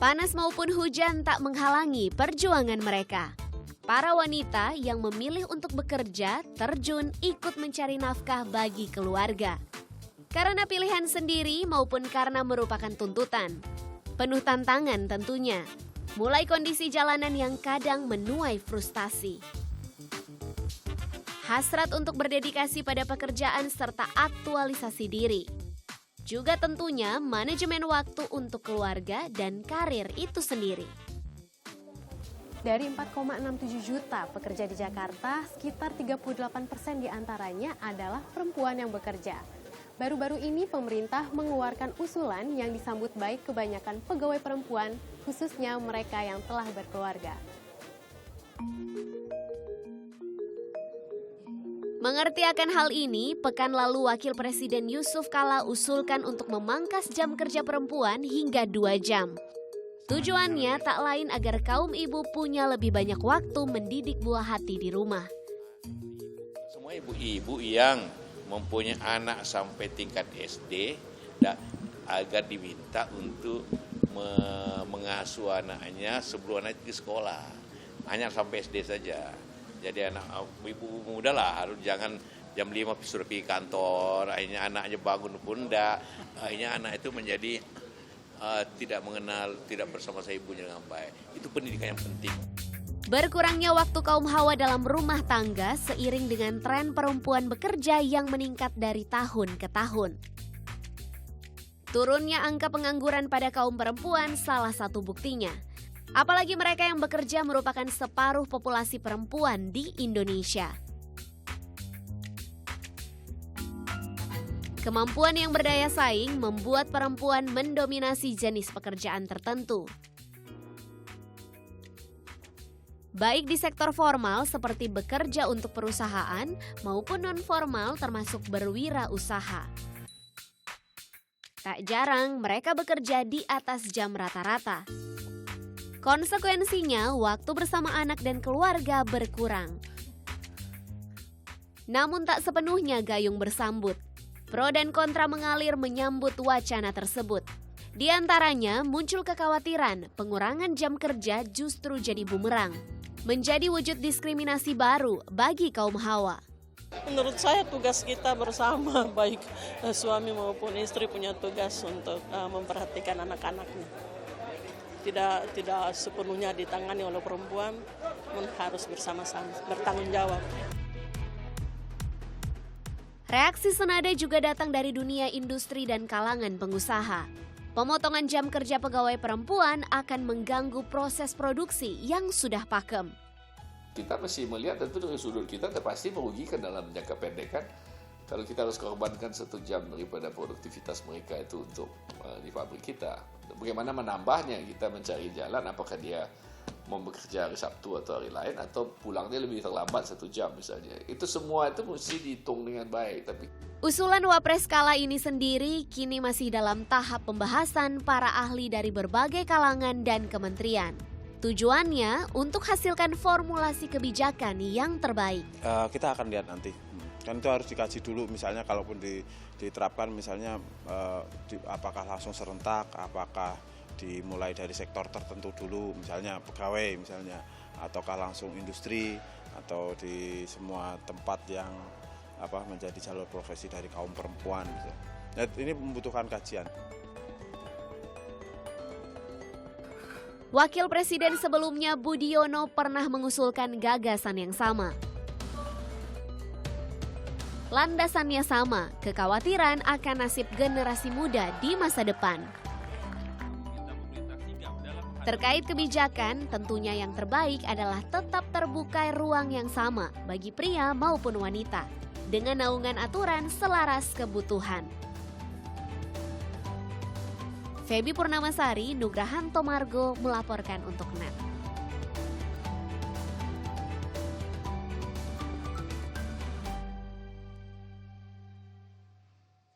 Panas maupun hujan tak menghalangi perjuangan mereka. Para wanita yang memilih untuk bekerja terjun ikut mencari nafkah bagi keluarga. Karena pilihan sendiri maupun karena merupakan tuntutan. Penuh tantangan tentunya. Mulai kondisi jalanan yang kadang menuai frustasi. Hasrat untuk berdedikasi pada pekerjaan serta aktualisasi diri. Juga tentunya manajemen waktu untuk keluarga dan karir itu sendiri. Dari 4,67 juta pekerja di Jakarta, sekitar 38% diantaranya adalah perempuan yang bekerja. Baru-baru ini pemerintah mengeluarkan usulan yang disambut baik kebanyakan pegawai perempuan, khususnya mereka yang telah berkeluarga. Mengerti akan hal ini, pekan lalu Wakil Presiden Yusuf Kala usulkan untuk memangkas jam kerja perempuan hingga 2 jam. Tujuannya tak lain agar kaum ibu punya lebih banyak waktu mendidik buah hati di rumah. Semua ibu-ibu yang mempunyai anak sampai tingkat SD agar diminta untuk mengasuh anaknya sebelum anak ke sekolah. Hanya sampai SD saja. Jadi anak ibu muda lah harus jangan jam 5 suruh pergi kantor, akhirnya anaknya bangun pun enggak, akhirnya anak itu menjadi tidak bersama sama ibunya dengan baik. Itu pendidikan yang penting. Berkurangnya waktu kaum hawa dalam rumah tangga seiring dengan tren perempuan bekerja yang meningkat dari tahun ke tahun. Turunnya angka pengangguran pada kaum perempuan salah satu buktinya. Apalagi mereka yang bekerja merupakan separuh populasi perempuan di Indonesia. Kemampuan yang berdaya saing membuat perempuan mendominasi jenis pekerjaan tertentu. Baik di sektor formal seperti bekerja untuk perusahaan maupun non-formal termasuk berwirausaha. Tak jarang mereka bekerja di atas jam rata-rata. Konsekuensinya, waktu bersama anak dan keluarga berkurang. Namun tak sepenuhnya gayung bersambut. Pro dan kontra mengalir menyambut wacana tersebut. Di antaranya muncul kekhawatiran pengurangan jam kerja justru jadi bumerang. Menjadi wujud diskriminasi baru bagi kaum hawa. Menurut saya tugas kita bersama, baik suami maupun istri punya tugas untuk memperhatikan anak-anaknya. Tidak sepenuhnya ditangani oleh perempuan, namun harus bersama-sama bertanggung jawab. Reaksi senada juga datang dari dunia industri dan kalangan pengusaha. Pemotongan jam kerja pegawai perempuan akan mengganggu proses produksi yang sudah pakem. Kita mesti melihat tentu dari sudut kita pasti merugikan dalam jangka pendek kan. Kalau kita harus korbankan 1 jam daripada produktivitas mereka itu untuk di pabrik kita. Bagaimana menambahnya, kita mencari jalan apakah dia mau bekerja hari Sabtu atau hari lain atau pulangnya lebih terlambat 1 jam misalnya. Itu semua itu mesti dihitung dengan baik. Usulan Wapres Kala ini sendiri kini masih dalam tahap pembahasan para ahli dari berbagai kalangan dan kementerian. Tujuannya untuk hasilkan formulasi kebijakan yang terbaik. Kita akan lihat nanti. Kan itu harus dikaji dulu misalnya kalaupun diterapkan misalnya apakah langsung serentak, apakah dimulai dari sektor tertentu dulu misalnya pegawai misalnya, ataukah langsung industri atau di semua tempat yang menjadi jalur profesi dari kaum perempuan. Nah, ini membutuhkan kajian. Wakil Presiden sebelumnya Budiono pernah mengusulkan gagasan yang sama. Landasannya sama, kekhawatiran akan nasib generasi muda di masa depan. Terkait kebijakan, tentunya yang terbaik adalah tetap terbuka ruang yang sama bagi pria maupun wanita, dengan naungan aturan selaras kebutuhan. Feby Purnamasari, Nugrahanto Margo melaporkan untuk NET.